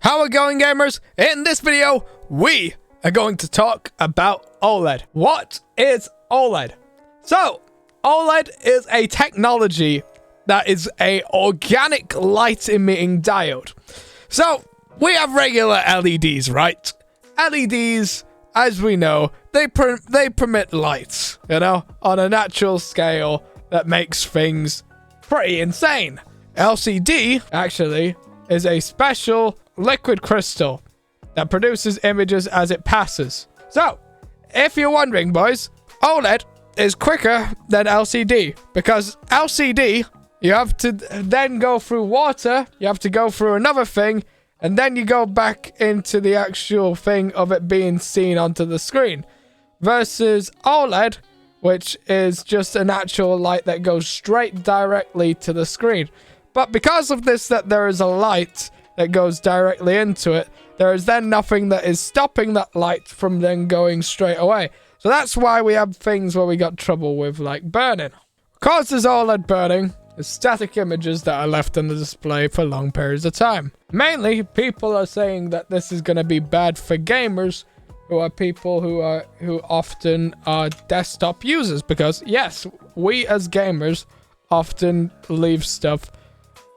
How are going, gamers? In this video, we are going to talk about OLED. What is OLED? So, OLED is a technology that is a organic light emitting diode. So, we have regular LEDs, right? LEDs, as we know, they permit lights, you know, on a natural scale that makes things pretty insane. LCD, actually, is a special liquid crystal that produces images as it passes. So, if you're wondering, boys, OLED is quicker than LCD, because LCD, you have to then go through water, you have to go through another thing, and then you go back into the actual thing of it being seen onto the screen. Versus OLED, which is just a natural light that goes straight directly to the screen. But because of this, that there is a light that goes directly into it, there is then nothing that is stopping that light from then going straight away. So that's why we have things where we got trouble with, like, burning. Causes OLED burning is static images that are left on the display for long periods of time. Mainly, people are saying that this is going to be bad for gamers, who are people who often are desktop users, because yes, we as gamers often leave stuff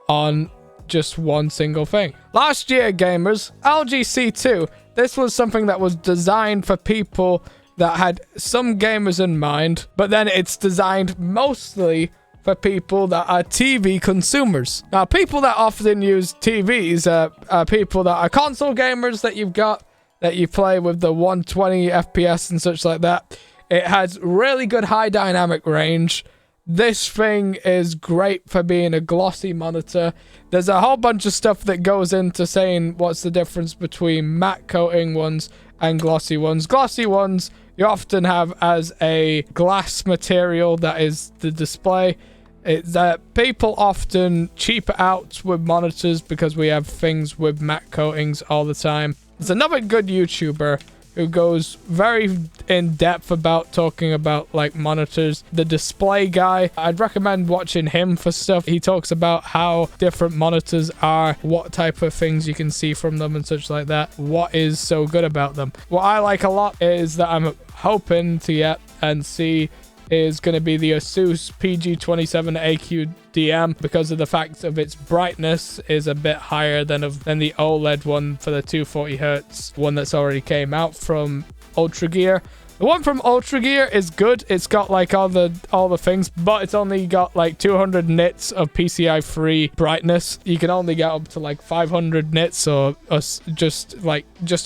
on just one single thing. Last year, gamers, LGC2, this was something that was designed for people that had some gamers in mind, but then it's designed mostly for people that are TV consumers. Now, people that often use TVs are people that are console gamers that you've got, that you play with the 120 FPS and such like that. It has really good high dynamic range. This thing is great for being a glossy monitor. There's a whole bunch of stuff that goes into saying what's the difference between matte coating ones and glossy ones. Glossy ones you often have as a glass material that is the display. It's that people often cheap out with monitors because we have things with matte coatings all the time. There's another good YouTuber who goes very in depth about talking about like monitors. The Display Guy, I'd recommend watching him for stuff. He talks about how different monitors are, what type of things you can see from them and such like that, what is so good about them. What I like a lot is that I'm hoping to get and see is going to be the Asus PG27 AQDM, because of the fact of its brightness is a bit higher than the OLED one for the 240Hz one that's already came out from Ultra Gear. The one from Ultra Gear is good. It's got like all the things, but it's only got like 200 nits of PCI-free brightness. You can only get up to like 500 nits or just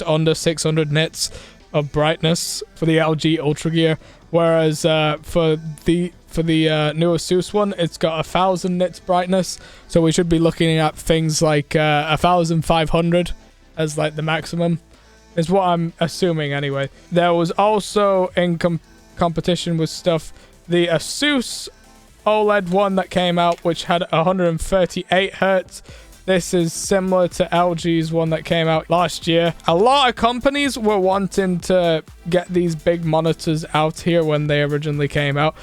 under 600 nits of brightness for the LG Ultra Gear. Whereas for the new Asus one, it's got 1000 nits brightness, so we should be looking at things like 1500 as like the maximum, is what I'm assuming anyway. There was also in competition with stuff the Asus OLED one that came out, which had 138 Hz. This is similar to LG's one that came out last year. A lot of companies were wanting to get these big monitors out here when they originally came out.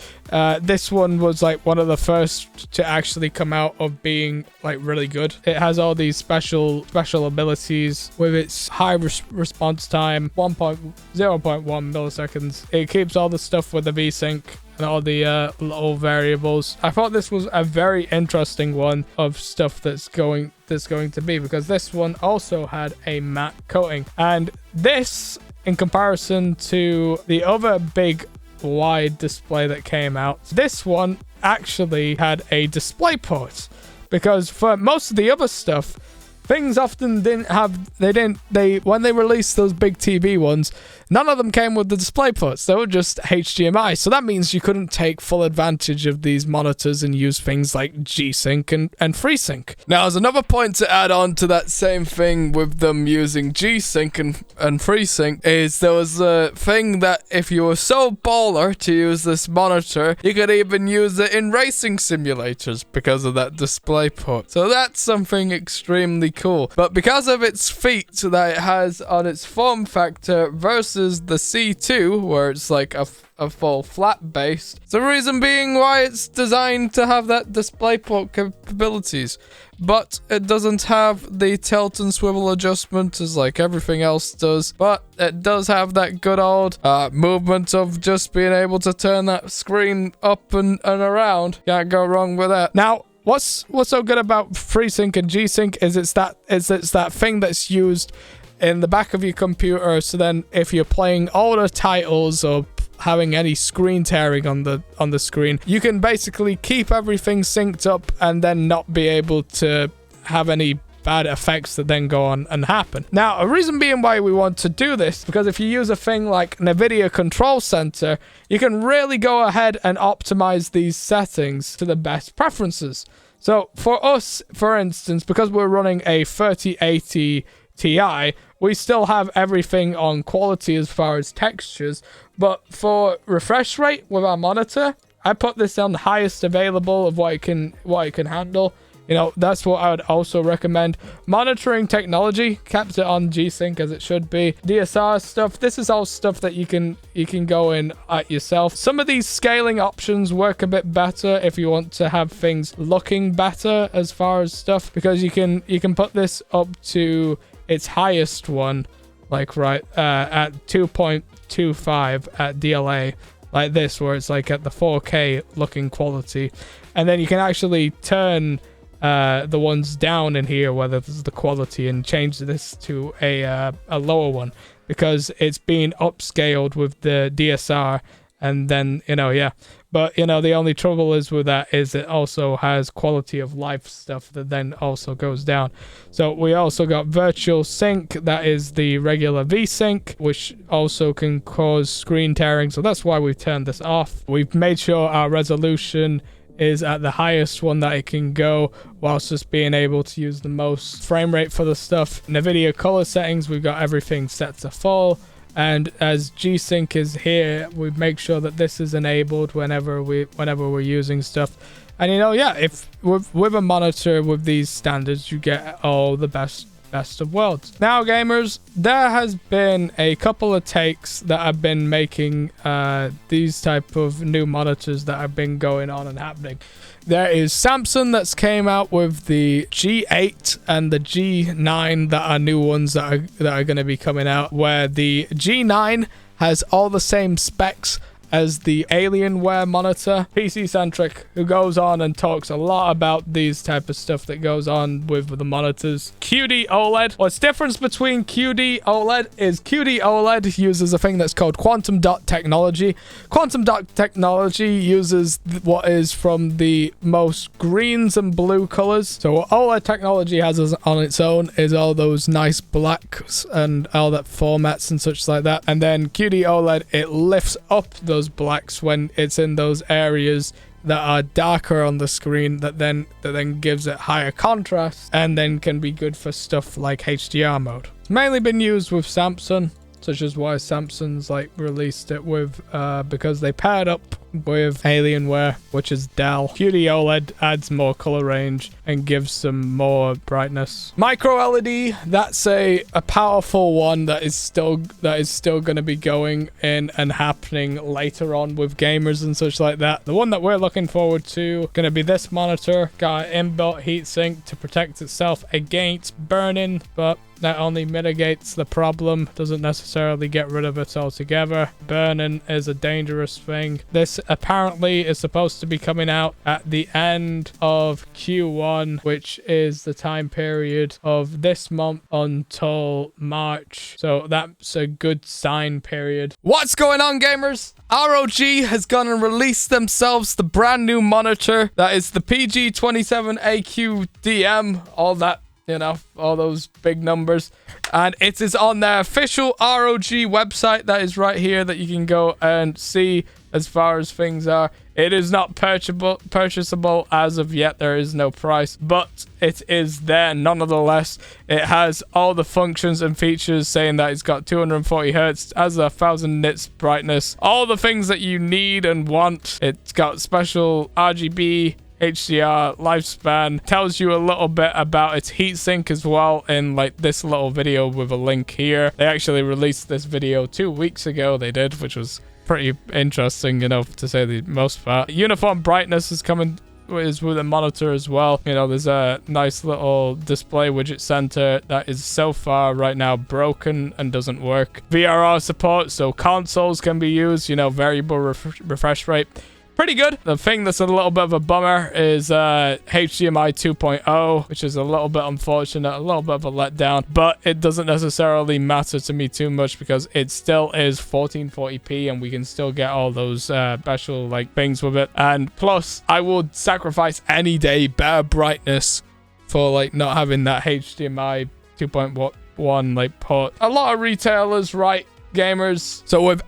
This one was like one of the first to actually come out of being like really good. It has all these special abilities with its high response time, 0.1 milliseconds. It keeps all the stuff with the VSync and all the little variables. I thought this was a very interesting one of stuff that's going to be, because this one also had a matte coating, and this, in comparison to the other big wide display that came out, this one actually had a display port, because for most of the other stuff, things often didn't have, when they released those big TV ones, none of them came with the display ports. They were just HDMI. So that means you couldn't take full advantage of these monitors and use things like G-Sync and FreeSync. Now, as another point to add on to that same thing with them using G-Sync and FreeSync, is there was a thing that if you were so baller to use this monitor, you could even use it in racing simulators because of that display port. So that's something extremely cool. But because of its feet that it has on its form factor versus the C2, where it's like a full flat base, the reason being why it's designed to have that DisplayPort capabilities. But it doesn't have the tilt and swivel adjustment as like everything else does. But it does have that good old movement of just being able to turn that screen up and around. Can't go wrong with that. Now, what's so good about FreeSync and G-Sync is it's that thing that's used in the back of your computer. So then if you're playing older titles or having any screen tearing on the screen, you can basically keep everything synced up and then not be able to have any bad effects that then go on and happen. Now, a reason being why we want to do this, because if you use a thing like NVIDIA Control Center, you can really go ahead and optimize these settings to the best preferences. So for us, for instance, because we're running a 3080 Ti, we still have everything on quality as far as textures, but for refresh rate with our monitor, I put this on the highest available of what it can handle. You know, that's what I would also recommend. Monitoring technology kept it on G-Sync as it should be. DSR stuff, this is all stuff that you can go in at yourself. Some of these scaling options work a bit better if you want to have things looking better as far as stuff, because you can put this up to its highest one, like right at 2.25 at DLA, like this, where it's like at the 4K looking quality, and then you can actually turn the ones down in here, whether this is the quality, and change this to a lower one, because it's being upscaled with the DSR. And then, you know, yeah. But, you know, the only trouble is with that is it also has quality of life stuff that then also goes down. So we also got virtual sync. That is the regular VSync, which also can cause screen tearing. So that's why we've turned this off. We've made sure our resolution is at the highest one that it can go, whilst just being able to use the most frame rate for the stuff. NVIDIA color settings, we've got everything set to full. And as G-Sync is here, we make sure that this is enabled whenever we're using stuff. And you know, yeah, if with a monitor with these standards, you get all the best of worlds. Now, gamers, there has been a couple of takes that have been making these type of new monitors that have been going on and happening. There is Samsung that's came out with the G8 and the G9 that are new ones that are going to be coming out, where the G9 has all the same specs as the Alienware monitor. PC Centric, who goes on and talks a lot about these type of stuff that goes on with the monitors. QD OLED. What's difference between QD OLED is QD OLED uses a thing that's called quantum dot technology. Quantum dot technology uses what is from the most greens and blue colors. So what OLED technology has on its own is all those nice blacks and all that formats and such like that. And then QD OLED, it lifts up those blacks when it's in those areas that are darker on the screen, that then gives it higher contrast, and then can be good for stuff like HDR mode. It's mainly been used with Samsung, such as why Samsung's like released it with because they paired up with Alienware, which is Dell. QD OLED adds more color range and gives some more brightness. Micro LED, that's a powerful one that is still going to be going in and happening later on with gamers and such like that. The one that we're looking forward to going to be this monitor. Got an inbuilt heatsink to protect itself against burning, but that only mitigates the problem, doesn't necessarily get rid of it altogether. Burning is a dangerous thing. This apparently is supposed to be coming out at the end of Q1, which is the time period of this month until March. So that's a good sign period. What's going on, gamers? ROG has gone and released themselves the brand new monitor. That is the PG27AQDM, all that, you know, all those big numbers. And it is on their official ROG website that is right here that you can go and see as far as things are. It is not purchasable as of yet. There is no price, but it is there nonetheless. It has all the functions and features, saying that it's got 240 hertz, has 1000 nits brightness, all the things that you need and want. It's got special RGB HDR lifespan. Tells you a little bit about its heatsink as well in like this little video with a link here. They actually released this video 2 weeks ago, they did, which was pretty interesting, you know, to say the most part. Uniform brightness is coming is with a monitor as well. You know, there's a nice little display widget center that is so far right now broken and doesn't work. VRR support, so consoles can be used, you know, variable refresh rate. Pretty good. The thing that's a little bit of a bummer is HDMI 2.0, which is a little bit unfortunate, a little bit of a letdown, but it doesn't necessarily matter to me too much because it still is 1440p and we can still get all those special like things with it. And plus, I would sacrifice any day better brightness for like not having that HDMI 2.1 like port. A lot of retailers, right, gamers? So with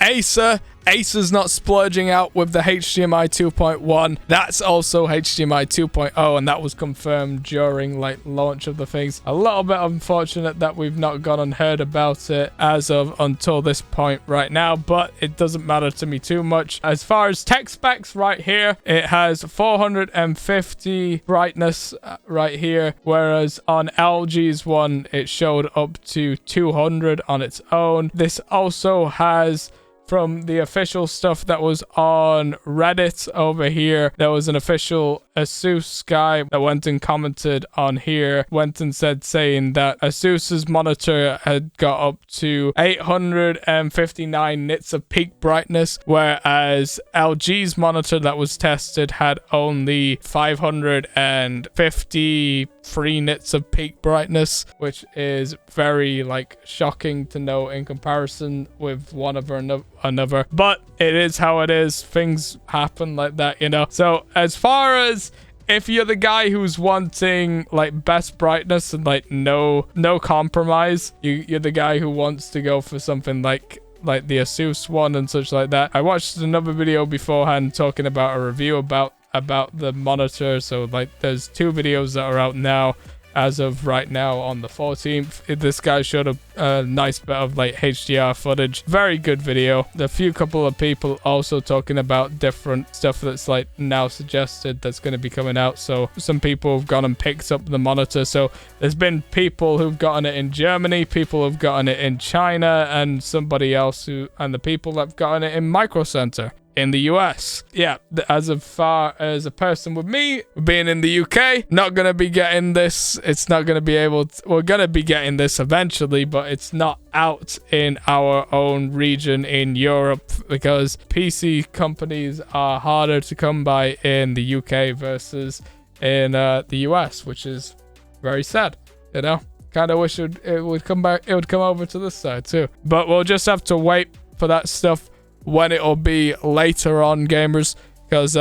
Acer's not splurging out with the HDMI 2.1. That's also HDMI 2.0, and that was confirmed during like launch of the things. A little bit unfortunate that we've not gone and heard about it as of until this point right now, but it doesn't matter to me too much. As far as tech specs right here, it has 450 brightness right here, whereas on LG's one, it showed up to 200 on its own. This also has, from the official stuff that was on Reddit over here, there was an official Asus guy that went and commented on here, went and said saying that Asus's monitor had got up to 859 nits of peak brightness, whereas LG's monitor that was tested had only 553 nits of peak brightness, which is very like shocking to know in comparison with one over another. But it is how it is. Things happen like that, you know. So as far as if you're the guy who's wanting like best brightness and like no compromise, you're the guy who wants to go for something like the Asus one and such like that. I watched another video beforehand talking about a review about the monitor. So like there's 2 videos that are out now as of right now on the 14th. This guy showed a nice bit of like HDR footage. Very good video. A few couple of people also talking about different stuff that's like now suggested that's going to be coming out. So some people have gone and picked up the monitor. So there's been people who've gotten it in Germany, people who've gotten it in China, and somebody else and the people that have gotten it in Micro Center in the US. Yeah, as far as a person with me being in the UK, not gonna be getting this. It's not gonna be able to, we're gonna be getting this eventually, but it's not out in our own region in Europe because PC companies are harder to come by in the UK versus in the US, which is very sad, you know. Kind of wish it would come back, it would come over to this side too, but we'll just have to wait for that stuff when it'll be later on, gamers, because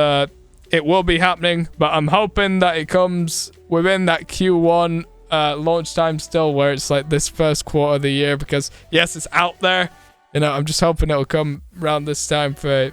it will be happening, but I'm hoping that it comes within that Q1 launch time still, where it's like this first quarter of the year, because yes, it's out there, you know. I'm just hoping it'll come around this time for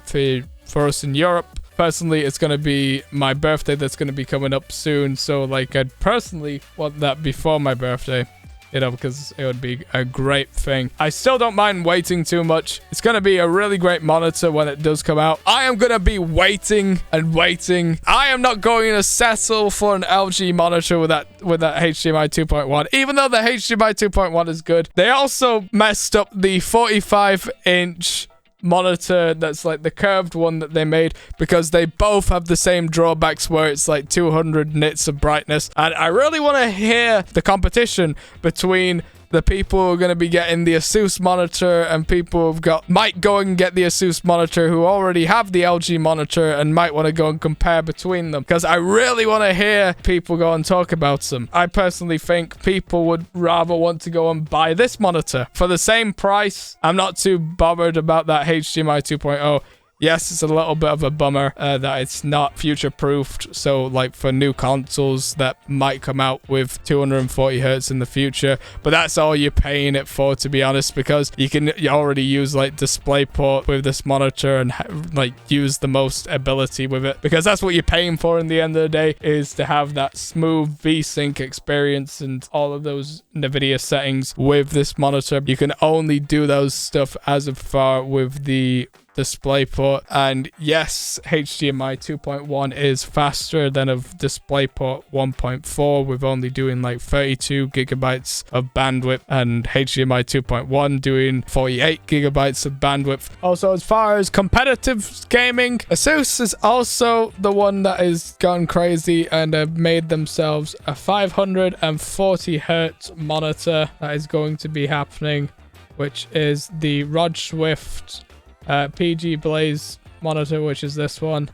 us in Europe. Personally, it's going to be my birthday that's going to be coming up soon, so like I'd personally want that before my birthday, you know, because it would be a great thing. I still don't mind waiting too much. It's going to be a really great monitor when it does come out. I am going to be waiting and waiting. I am not going to settle for an LG monitor with that HDMI 2.1, even though the HDMI 2.1 is good. They also messed up the 45-inch monitor that's like the curved one that they made, because they both have the same drawbacks where it's like 200 nits of brightness. And I really want to hear the competition between the people who are going to be getting the Asus monitor and people who've might go and get the Asus monitor who already have the LG monitor and might want to go and compare between them, because I really want to hear people go and talk about them. I personally think people would rather want to go and buy this monitor for the same price. I'm not too bothered about that HDMI 2.0. Yes, it's a little bit of a bummer that it's not future-proofed. So, like, for new consoles that might come out with 240 hertz in the future. But that's all you're paying it for, to be honest, because you already use, like, DisplayPort with this monitor and, like, use the most ability with it. Because that's what you're paying for in the end of the day, is to have that smooth V-Sync experience and all of those NVIDIA settings with this monitor. You can only do those stuff as of far with the DisplayPort. And yes, HDMI 2.1 is faster than of DisplayPort 1.4 with only doing like 32 gigabytes of bandwidth, and HDMI 2.1 doing 48 gigabytes of bandwidth. Also, as far as competitive gaming, Asus is also the one that has gone crazy and have made themselves a 540 hertz monitor that is going to be happening, which is the Rod Swift PG Blaze monitor, which is this one.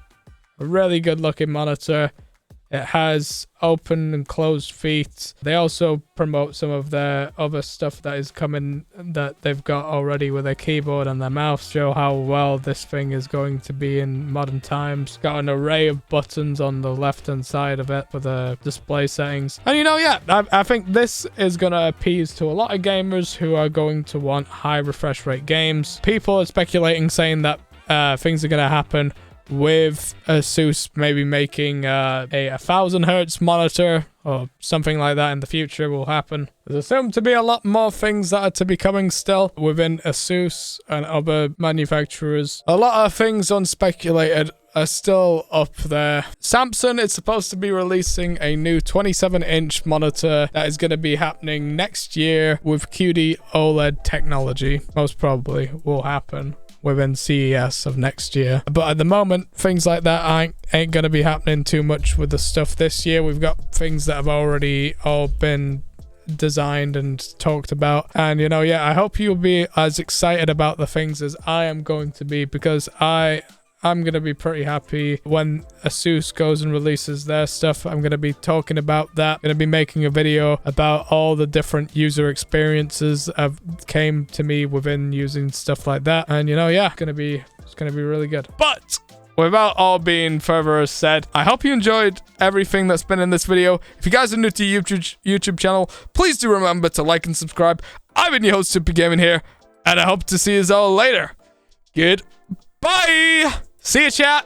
A really good looking monitor. It has open and closed feet. They also promote some of their other stuff that is coming that they've got already with their keyboard and their mouse. Show how well this thing is going to be in modern times. Got an array of buttons on the left hand side of it for the display settings. And yeah, I think this is going to appease to a lot of gamers who are going to want high refresh rate games. People are speculating, saying that things are going to happen with Asus maybe making a 1000 hertz monitor or something like that in the future will happen. There's assumed to be a lot more things that are to be coming still within Asus and other manufacturers. A lot of things unspeculated are still up there. Samsung is supposed to be releasing a new 27-inch monitor that is going to be happening next year with QD OLED technology. Most probably will happen within CES of next year. But at the moment, things like that ain't gonna be happening too much with the stuff this year. We've got things that have already all been designed and talked about. And yeah, I hope you'll be as excited about the things as I am going to be, because I'm going to be pretty happy when Asus goes and releases their stuff. I'm going to be talking about that. I'm going to be making a video about all the different user experiences that came to me within using stuff like that. And yeah, it's going to be really good. But without all being further said, I hope you enjoyed everything that's been in this video. If you guys are new to the YouTube channel, please do remember to like and subscribe. I've been your host, Super Gaming here, and I hope to see you all later. Goodbye. See you, chat.